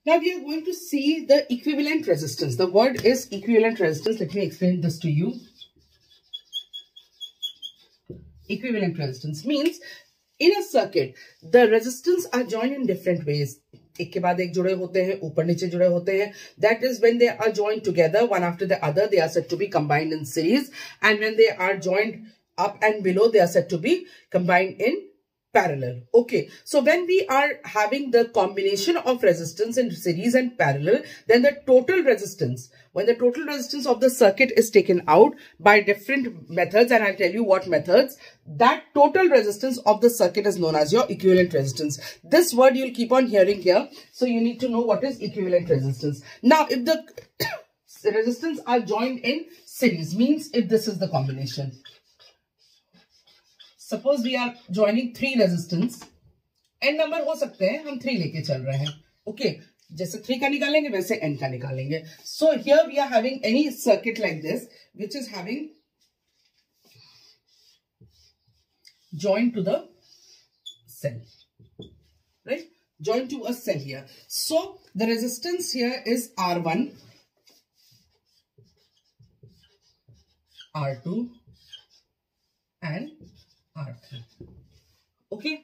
Now we are going to see the equivalent resistance. The word is equivalent resistance. Let me explain this to you. Equivalent resistance means in a circuit, the resistance are joined in different ways. एक के बाद एक जुड़े होते हैं, ऊपर नीचे जुड़े होते हैं. That is when they are joined together, one after the other, they are said to be combined in series. And when they are joined up and below, they are said to be combined in parallel. Okay, so when we are having the combination of resistance in series and parallel, then the total resistance, when the total resistance of the circuit is taken out by different methods, and I'll tell you what methods, that total resistance of the circuit is known as your equivalent resistance. This word you'll keep on hearing here, so you need to know what is equivalent resistance. Now, if the resistance are joined in series, means if this is the combination. Suppose we are joining 3 resistance, n number हो सकते हैं, हम 3 लेके चल रहे हैं. Okay, जैसे 3 का निकालेंगे वैसे n का निकालेंगे. So here we are having any circuit like this, which is having joined to the cell, right? Joined to a cell here. So the resistance here is R1, R2 and R3. Okay,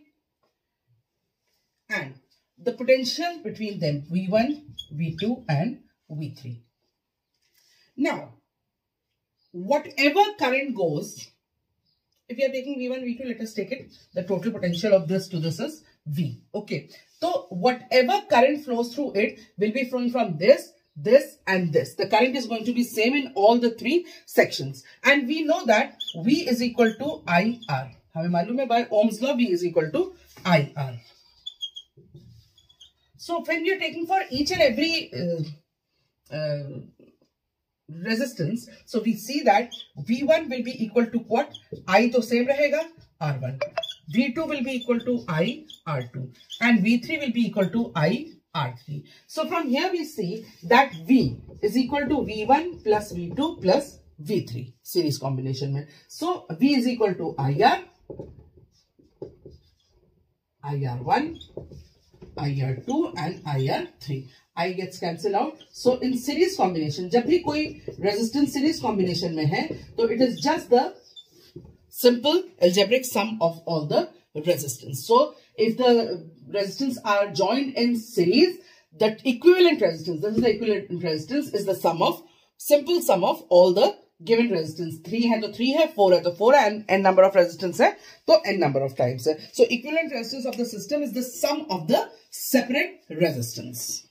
and the potential between them V1, V2 and V3. Now, whatever current goes, if you are taking V1, V2, let us take it, the total potential of this to this is V. Okay, so whatever current flows through it will be flowing from this, this and this. The current is going to be same in all the 3 sections. And we know that V is equal to IR. हमें मालूम है by Ohm's law V is equal to IR. So when we are taking for each and every resistance, so we see that V1 will be equal to what? I तो same रहेगा R1. V2 will be equal to I R2 and V3 will be equal to I R3. So from here we see that V is equal to V1 plus V2 plus V3 series combination में. So V is equal to IR, IR1, IR2 and IR3. I gets cancelled out. So in series combination, जब भी कोई resistance series combination में है, तो it is just the simple algebraic sum of all the resistance. So if the resistance are joined in series, the equivalent resistance, this is the equivalent resistance, is the sum of, simple sum of all the given resistance. 3 है तो 3 है, 4 है तो 4 है, and n number of resistance है तो n number of times है. So equivalent resistance of the system is the sum of the separate resistance.